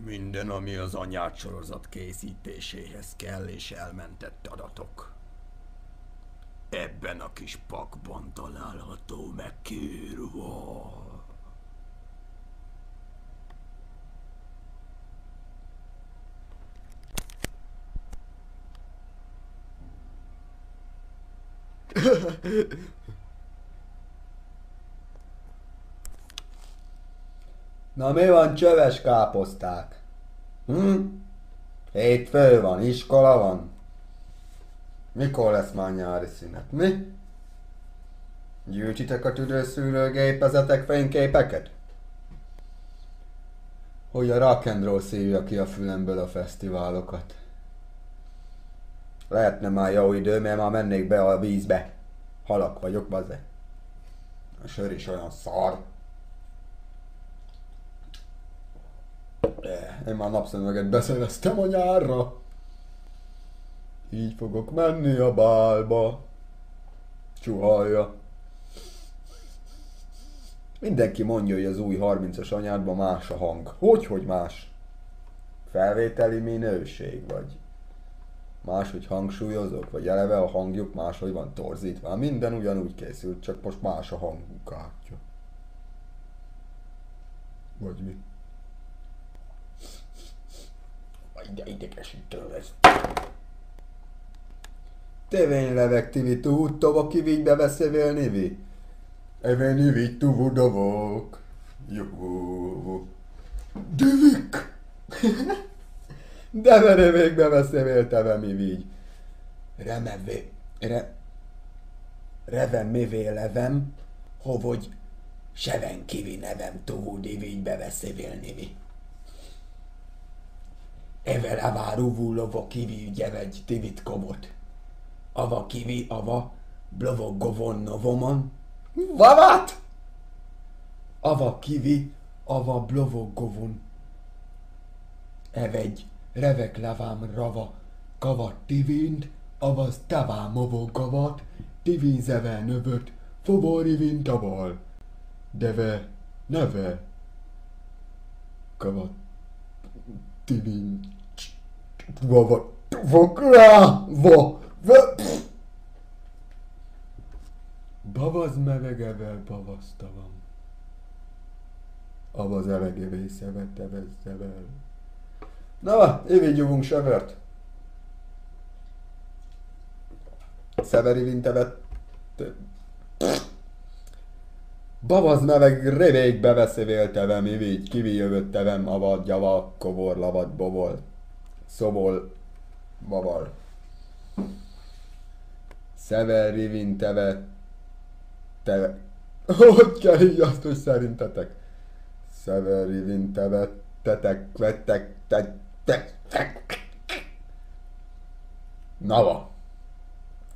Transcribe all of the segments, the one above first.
Minden, ami az anyád sorozat készítéséhez kell és elmentett adatok. Ebben a kis pakban található meg kiírva. Na mi van, csöves káposzták? Hétfő van, iskola van. Mikor lesz már nyári szünet, mi? Gyűjtitek a tüdőszűrőgépezetek fényképeket? Hogy a rock and roll szívja ki a fülemből a fesztiválokat. Lehetne már jó idő, mert már mennék be a vízbe. Halak vagyok, bazze. A sör is olyan szar. Én már napszemüveget beszereztem a nyárra. Így fogok menni a bálba. Csuhalja. Mindenki mondja, hogy az új 30-as anyádban más a hang. Hogy más? Felvételi minőség, vagy máshogy hangsúlyozok, vagy eleve a hangjuk máshogy van torzítva. Minden ugyanúgy készült, csak most más a hangkártya. Vagy mi? De idegesítő ez. Tevénylevek tivi tudtova kivigbe veszévél nivi. Even nivi tuvudovok. Jó. Divik! De vele végbe veszévél teve mi vígy. Revem mivé levem, hovogy seven kivi nevem tuvudi vígybe veszévél nivi. Evel avá ruvulovo kivi gyevegy tivit komot. Ava kivi, ava blovo govon novomon. Vavat! Ava kivi, ava blovo govon. Evegy revek lavám rava kavat tivind, avaz tavám ovo kavat, tivin zeve növöt, fobori vintaval. Deve, neve, kavat tivin, vava, vokra, Bavaz mevegevel bavasztavam. Avaz evegevé szevet evezzevel. Na, így jövünk severt. Szeveri vintevet. Bavaz meveg revékbe veszévéltevem, így kivi jövött tevem, avad, java, kovor, lavad, bovol. Szobol, baval. Szeveri vintevet. Te... Hogy kell így azt, hogy szerintetek? Szeveri vintevet. Tetek, vettek, Nava.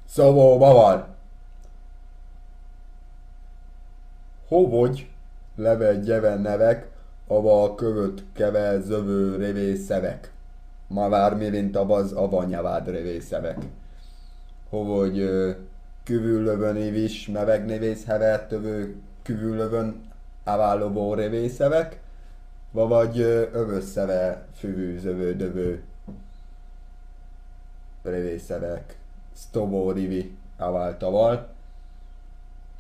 Szobó, baval. Hovogy leve gyeven nevek, ava a kövöt kevel zövő revészevek. Ma vár mirint avaz avanyavád revészevek. Hovogy küvüllövön évis meveg nevész hevet tövő küvüllövön aválobó revészevek. Vagy övösszeve füvű zövő dövő revészevek. Sztobó rivi aváltaval.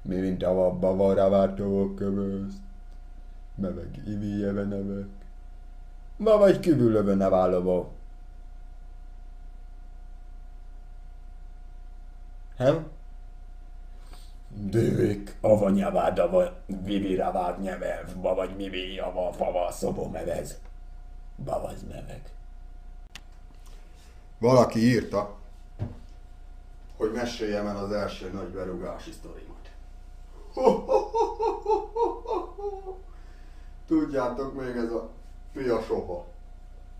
Mirint avabba varavátó kövözt. Meveg ivi jeve nevek. Vagy küvüllövön aválobó. Hem? Dővék, avanyávád, ava viviravád nyevel, vagy mivé, ava fava, szobó mevez. Bavaz meveg. Valaki írta, hogy meséljem el az első nagy berugási sztorimat. Tudjátok, még ez a fia soha.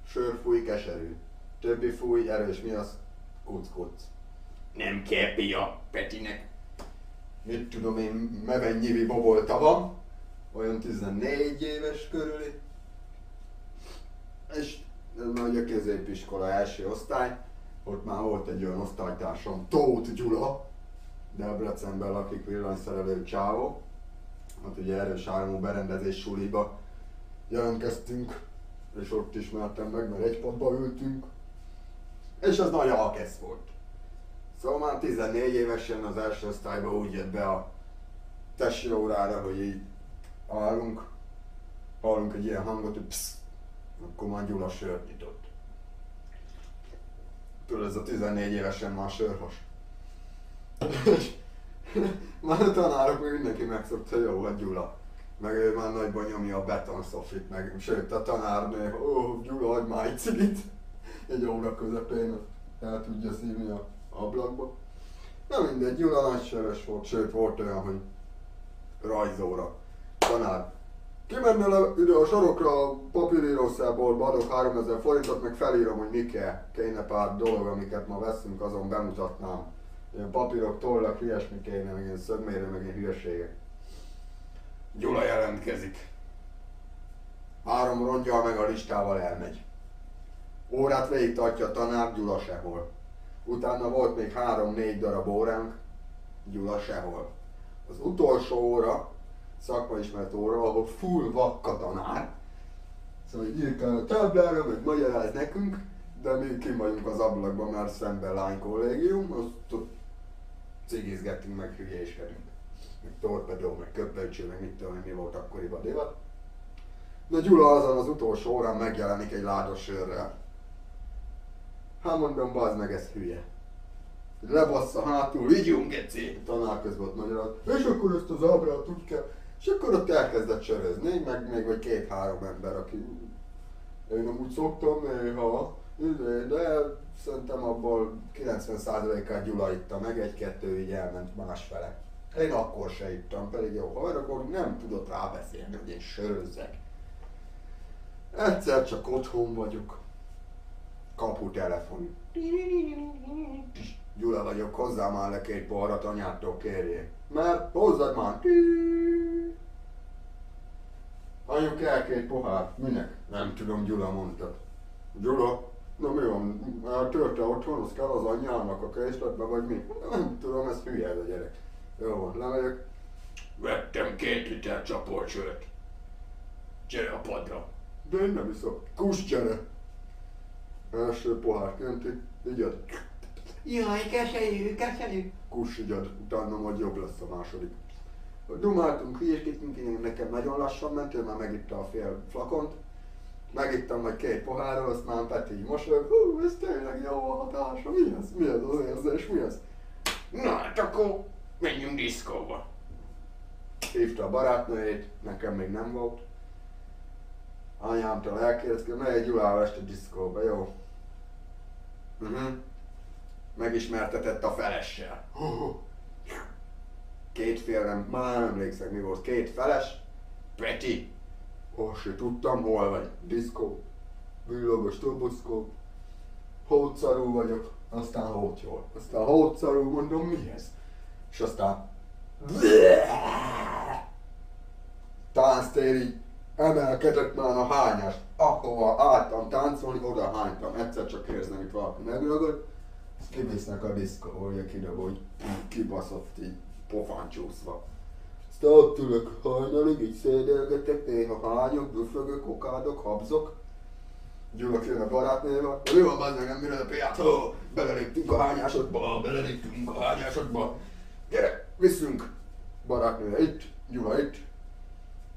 Sör fúj keserű. Többi fúj erős, mi az? Kuc-kuc. Nem kell pia Petinek. Mit tudom én, mevennyivi bobolta van, olyan 14 éves körüli, és ez már ugye középiskola első osztály, ott már volt egy olyan osztálytársam, Tóth Gyula, Debrecenben lakik, villanyszerelő csávó, ott ugye erős áramú berendezés suliba jelentkeztünk és ott ismertem meg, mert egy padba ültünk, és az nagy alkesz volt. Szóval már 14 évesen az első osztályban úgy jött be a tesi órára, hogy így hallunk egy ilyen hangot, hogy psz, akkor már Gyula sört nyitott. Tudod, ez a 14 évesen már sörhas. És már a tanárok, meg mindenki megszokta, jó, hát Gyula. Meg ő már nagyban nyomja a betonszofit, meg sőt a tanárnő, Gyula, adj már egy cigit. Egy óra közepén el tudja szívni a ablakba. Na mindegy, Gyula nagy sörös volt, sőt volt olyan, hogy rajzóra. Tanár, kimenne le ide a sarokra a papírírószerboltba, adok 3000 forintot, meg felírom, hogy mi kell. Kéne pár dolog, amiket ma veszünk, azon bemutatnám. Ilyen papírok, tollak, ilyesmi kéne, meg ilyen szögmérő, meg ilyen hülyeségek. Gyula jelentkezik. 3 rongyal meg a listával elmegy. Órát végig tartja a tanár, Gyula sehol. Utána volt még 3-4 darab óránk, Gyula sehol. Az utolsó óra, szakmaismeret óra, ahol full vakka tanár. Szóval írkál a táblára, meg magyaráz nekünk, de mi kim vagyunk az ablakban, mert szemben lány kollégium, azt ott cigizgettünk, meg hülyéskedünk. Meg torpedó, meg köpölcső, meg mit tudom, mi volt akkoriban divat. De Gyula azon az utolsó órán megjelenik egy láda sörrel. Hát mondom, bazd meg, ez hülye. Lebassza hátul, vigyunk geci! Tanár közben ott magyaráz, és akkor ezt az ábrát úgy kell. És akkor ott elkezdett sörözni, meg még vagy 2-3 ember, aki én amúgy szoktam néha, de szerintem abból 90%-át Gyula itta meg, 1-2 így elment másfele. Én akkor se ittam, pedig jó haver, akkor nem tudott rábeszélni, hogy én sörözzek. Egyszer csak otthon vagyok. Kaputelefon. Gyula vagyok, hozzá már le 2 poharat, anyától kérjék. Mert hozzad már. Anyu kell 2 pohár. Minek? Nem tudom, Gyula mondta. Gyula? Na mi van? Eltörte otthon, az kell az anyjának a készletbe, vagy mi? Nem tudom, ez hülye ez a gyerek. Jó van, lemegyek. Vettem 2 liter csapolt sört. Gyere a padra. De én nem iszok. Kuss, gyere! Első pohár könti, igyad. Jaj, keserű, keserű. Kuss, igyad, utána majd jobb lesz a második. Dumáltunk, hülyéskedtünk, nekem nagyon lassan ment, ő már megitta a fél flakont. Megittam majd 2 pohárral, azt már Peti így mosolyog. Hú, ez tényleg jó a hatása, mi ez? Mi ez az érzés, mi ez? Na hát akkor menjünk diszkóba. Hívta a barátnőjét, nekem még nem volt. Anyámtól elkérdeztem, megy Gyulával este diszkóba, jó? Megismertetett a felessel. 2 félrem, már nem emlékszek mi volt, 2 feles. Peti! Azt se tudtam, hol vagy. Diszkó. Villogos turbuszkó. Hótszarú vagyok, aztán hótjól. Aztán hótszarú, mondom, mi ez? És aztán... Tánctér így emelkedett már a hányás. Ahova álltam táncolni, oda hánytam. Egyszer csak érzem, itt valaki megragad. Ezt kivisznek a diszkóból, kidob, hogy kibaszott így pofán csúszva. Aztán ott ülök hajnalig, így szédelgetek, néha hányok, büfögök, okádok, habzok. Gyula kijön a barátnéval. Mi van, bazd meg, nem bírod a piát? Beleléptünk a hányásodba. Gyere, viszünk. Barátnője itt, Gyula itt.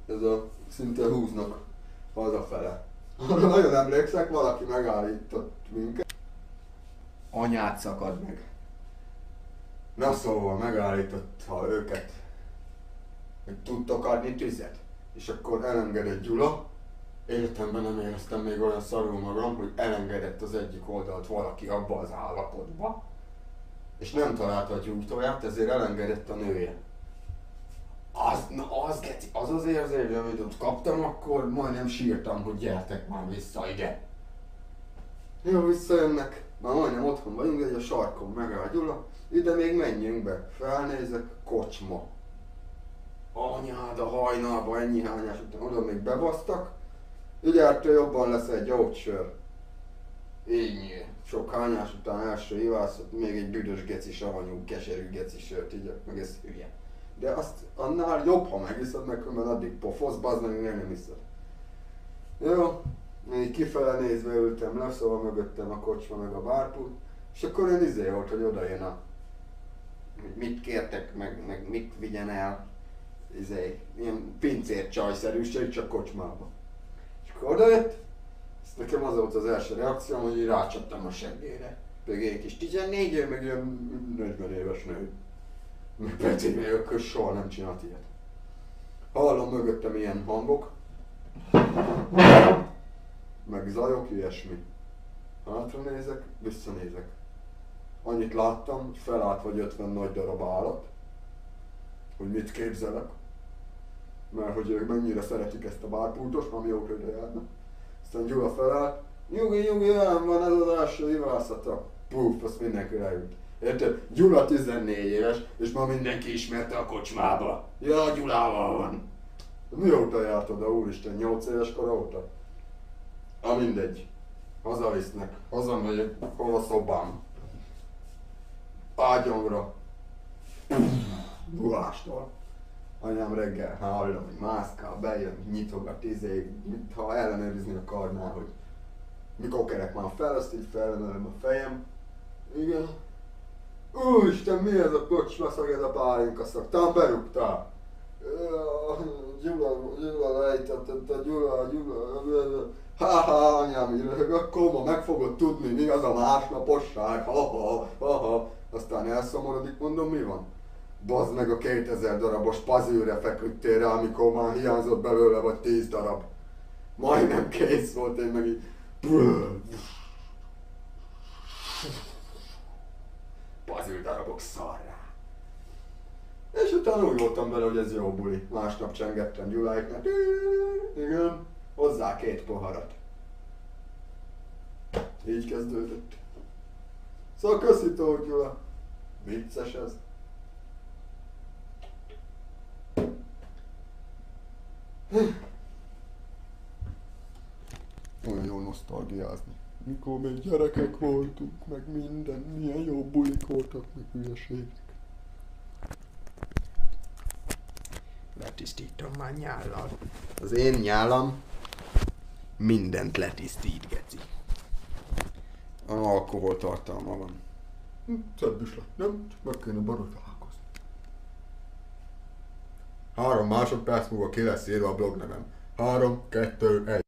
Ez a szinte húznak hazafele. Arra nagyon emlékszek, valaki megállított minket. Anyát szakad meg. Na szóval megállította őket, hogy tudtok adni tüzet. És akkor elengedett Gyula. Életemben nem éreztem még olyan szarul magam, hogy elengedett az egyik oldalt valaki abba az állapotba. És nem találta a gyújtóját, ezért elengedett a nője. Az az érzés, amit ott kaptam, akkor majdnem sírtam, hogy gyertek már vissza ide. Jó, visszajönnek. Már majdnem otthon vagyunk, egy a sarkon megáll Gyula. Ide még menjünk be. Felnézek, kocsma. Anyád a hajnalba, ennyi hányás után oda még bebasztak. Ügyártól jobban lesz egy gyógysör. Így sok hányás után első ivászot, még egy büdös geci savanyú, keserű geci sört igyak, meg ez hülye. De azt annál jobb, ha megiszod, meg különben addig pofosz, bazd meg, nem iszod. Jó, Így kifele nézve ültem le, szóval mögöttem a kocsma meg a bárpult, és akkor én volt, hogy oda jön a... Mit kértek, meg mit vigyen el, ilyen pincér csajszerűség, csak kocsmába. És akkor odajött, és nekem az volt az első reakcióm, hogy így rácsaptam a seggére. Pedig egy kis 14 év, meg ilyen 40 éves nő. Meg Peti nélkül soha nem csinált ilyet. Hallom mögöttem ilyen hangok, meg zajok, ilyesmi. Hátra nézek, visszanézek. Annyit láttam, hogy felállt vagy 50 nagy darab állat, hogy mit képzelek. Mert hogy ők mennyire szeretik ezt a bárpultos, ami jók ide járnak. Aztán Gyula felállt, nyugi, olyan van, ez az első ivászata. Puff, azt mindenki leült. Érted? Gyula 14 éves, és ma mindenki ismerte a kocsmába. Ja, Gyulával van. Mióta járt oda, úristen, 8 éves kora óta? Mindegy. Hazavisznek. Hazamegyek, hol a szobám. Ágyamra. Gulástól. Anyám reggel hallom, hogy mászkál, bejön, nyitogat, mintha ellenőrizni akarná, hogy mikor kerek már fel, azt így felemelem a fejem. Igen. Úristen, mi ez a kocsma szag, ez a pálinka szag? Talán berúgtál. Gyula lejtett, Gyula. Ha, anyám, akkor ma meg fogod tudni, mi az a másnaposság, ha. Aztán elszomorodik, mondom, mi van? Bazd meg a 2000 darabos pazűre feküdtél rá, amikor már hiányzott belőle vagy 10 darab. Majdnem kész volt, én meg így... Pazűr darabok szarrá. És utána úgy voltam vele, hogy ez jó buli. Másnap csengettem Gyuláiknak. Igen, hozzá 2 poharat. Így kezdődött. Szóval köszi, Tóth Gyula. Vicces ez. Olyan jó nosztalgiázni. Mikor még gyerekek voltunk, meg minden, milyen jó bulik voltak, meg hülyeségek. Letisztítom már nyállal. Az én nyálam mindent letisztít, geci. Alkoholtartalma van. Szebb is lett, nem? Csak meg kéne borotválkozni. 3 másodperc múlva ki lesz írva a blognevem. 3, 2, 1.